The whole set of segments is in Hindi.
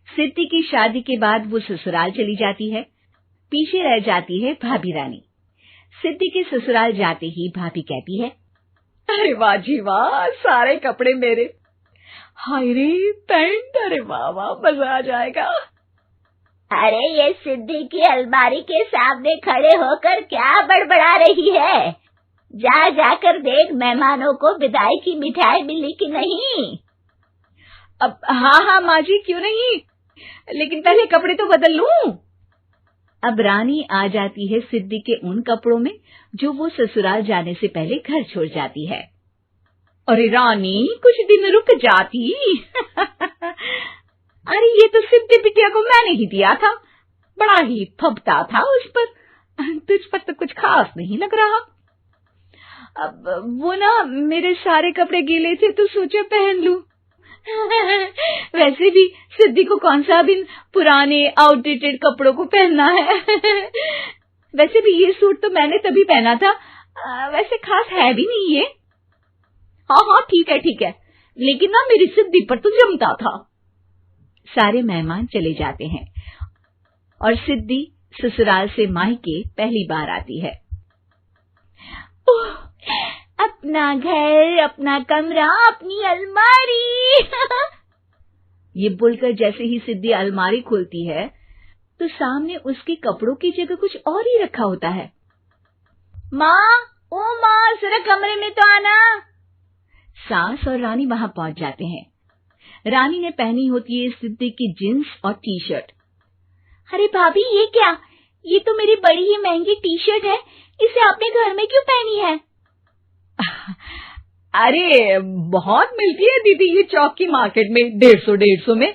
सिद्धि की शादी के बाद वो ससुराल चली जाती है। पीछे रह जाती है भाभी रानी। सिद्धि के ससुराल जाते ही भाभी कहती है, अरे वाह जी वाह, सारे कपड़े मेरे। हाय रे पैंट, अरे वाह वाह, मजा आ जाएगा। अरे ये सिद्धि की अलमारी के सामने खड़े होकर क्या बड़बड़ा रही है? जाकर देख मेहमानों को विदाई की मिठाई मिली कि नहीं। अब हाँ माँ जी, क्यों नहीं, लेकिन पहले कपड़े तो बदल लूं। अब रानी आ जाती है सिद्धि के उन कपड़ों में जो वो ससुराल जाने से पहले घर छोड़ जाती है। अरे रानी, कुछ दिन रुक जाती। अरे ये तो सिद्धि बिटिया को मैंने ही दिया था, बड़ा ही फबता था उस पर, तुझ पर तो कुछ खास नहीं लग रहा। अब वो ना मेरे सारे कपड़े गीले थे तो सोचा पहन लूं। वैसे भी सिद्धि को कौन सा दिन पुराने आउटडेटेड कपड़ों को पहनना है। वैसे भी ये सूट तो मैंने तभी पहना था, वैसे खास है भी नहीं ये। हाँ ठीक है, लेकिन ना मेरी सिद्धि पर तो जमता था। सारे मेहमान चले जाते हैं और सिद्धि ससुराल से मायके पहली बार आती है। अपना घर, अपना कमरा, अपनी अलमारी। ये बोलकर जैसे ही सिद्धि अलमारी खोलती है तो सामने उसके कपड़ों की जगह कुछ और ही रखा होता है। माँ, जरा कमरे में तो आना। सास और रानी वहां पहुंच जाते हैं। रानी ने पहनी होती है सिद्धि की जींस और टी शर्ट। अरे भाभी, ये क्या? ये तो मेरी बड़ी ही महंगी टी शर्ट है, इसे आपने घर में क्यों पहनी है? अरे बहुत मिलती है दीदी ये चौक की मार्केट में, 150 में।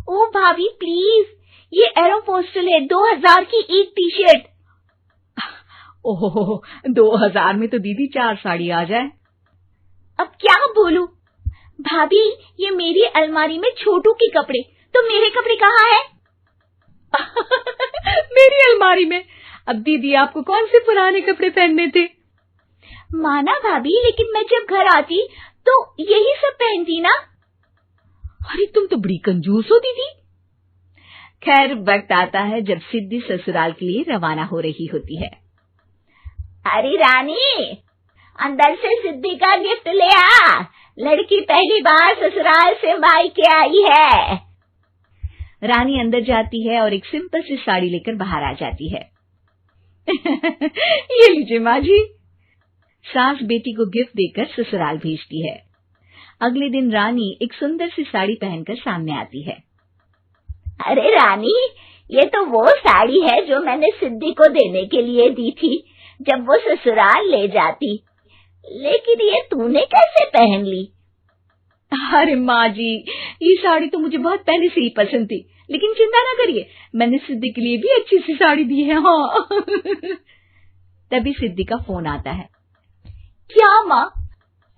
ओ भाभी प्लीज, ये एरोपोस्टल है, 2000 की एक टी शर्ट। ओहो, 2000 में तो दीदी 4 साड़ी आ जाए। अब क्या बोलूं? भाभी, ये मेरी अलमारी में छोटू के कपड़े, तो मेरे कपड़े कहाँ हैं? मेरी अलमारी में? अब दीदी आपको कौन से पुराने कपड़े पहनने थे? माना भाभी, लेकिन मैं जब घर आती तो यही सब पहनती ना। अरे तुम तो बड़ी कंजूस हो दीदी। खैर, वक्त आता है जब सिद्धि ससुराल के लिए रवाना हो रही होती है। अरे रानी, अंदर से सिद्धि का गिफ्ट ले आ, लड़की पहली बार ससुराल से मायके आई है। रानी अंदर जाती है और एक सिंपल सी साड़ी लेकर बाहर आ जाती है। ये लीजिए माँ जी। सास बेटी को गिफ्ट देकर ससुराल भेजती है। अगले दिन रानी एक सुंदर सी साड़ी पहनकर सामने आती है। अरे रानी, ये तो वो साड़ी है जो मैंने सिद्धि को देने के लिए दी थी जब वो ससुराल ले जाती, लेकिन ये तूने कैसे पहन ली? अरे माँ जी, ये साड़ी तो मुझे बहुत पहले से ही पसंद थी, लेकिन चिंता ना करिए, मैंने सिद्धि के लिए भी अच्छी सी साड़ी दी है। हाँ। तभी सिद्धि का फोन आता है। क्या माँ,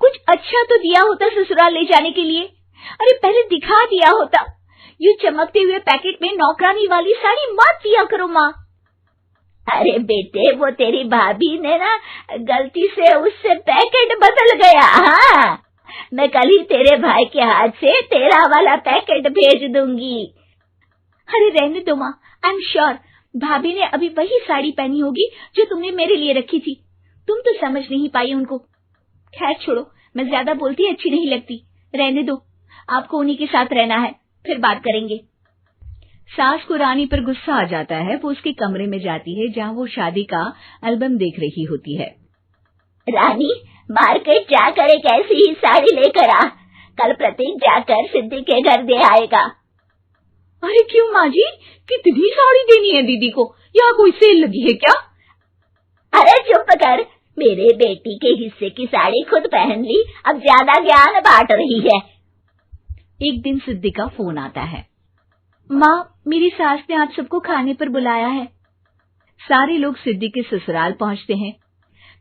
कुछ अच्छा तो दिया होता ससुराल ले जाने के लिए। अरे पहले दिखा दिया होता। यूं चमकते हुए पैकेट में नौकरानी वाली साड़ी मत दिया करो माँ। अरे बेटे, वो तेरी भाभी ने ना गलती से उससे पैकेट बदल गया। हाँ, मैं कल ही तेरे भाई के हाथ से तेरा वाला पैकेट भेज दूंगी। अरे रहने दो माँ, आई एम श्योर भाभी ने अभी वही साड़ी पहनी होगी जो तुमने मेरे लिए रखी थी। तुम तो समझ नहीं पाई उनको। खैर छोड़ो, मैं ज्यादा बोलती अच्छी नहीं लगती, रहने दो, आपको उन्हीं के साथ रहना है, फिर बात करेंगे। सास को रानी पर गुस्सा आ जाता है। वो उसके कमरे में जाती है जहाँ वो शादी का एल्बम देख रही होती है। रानी, मार्केट जाकर एक ऐसी ही साड़ी लेकर आ, कल प्रतीक जाकर सिद्धि के घर दे आएगा। अरे क्यों माँ जी, कितनी साड़ी देनी है दीदी को? यहाँ कोई सेल लगी है क्या? अरे चुप कर, मेरे बेटी के हिस्से की साड़ी खुद पहन ली, अब ज्यादा ज्ञान बांट रही है। एक दिन सिद्धि का फोन आता है। माँ, मेरी सास ने आप सबको खाने पर बुलाया है। सारे लोग सिद्धि के ससुराल पहुँचते हैं।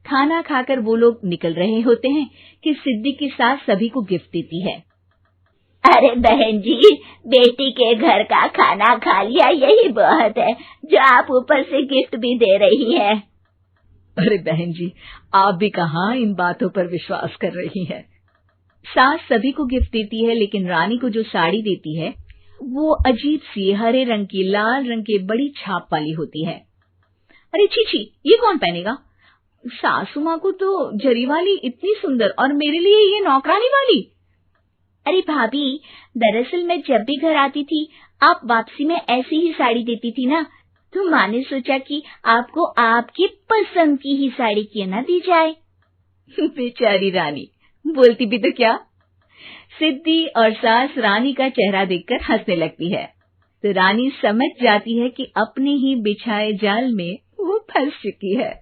खाना खाकर वो लोग निकल रहे होते हैं कि सिद्धि की सास सभी को गिफ्ट देती है। अरे बहन जी, बेटी के घर का खाना खा लिया, यही बहुत है जो आप ऊपर से गिफ्ट भी दे रही है। अरे बहन जी, आप भी कहाँ इन बातों पर विश्वास कर रही हैं। सास सभी को गिफ्ट देती है, लेकिन रानी को जो साड़ी देती है वो अजीब सी हरे रंग की लाल रंग के बड़ी छाप वाली होती है। अरे छी, ये कौन पहनेगा? सासू माँ को तो जरी वाली इतनी सुंदर, और मेरे लिए ये नौकरानी वाली। अरे भाभी, दरअसल मैं जब भी घर आती थी आप वापसी में ऐसी ही साड़ी देती थी ना, तो माँ ने सोचा कि आपको आपकी पसंद की ही साड़ी क्यों ना दी जाए। बेचारी रानी, बोलती भी तो क्या। सिद्धि और सास रानी का चेहरा देखकर हंसने लगती है, तो रानी समझ जाती है कि अपने ही बिछाए जाल में वो फंस चुकी है।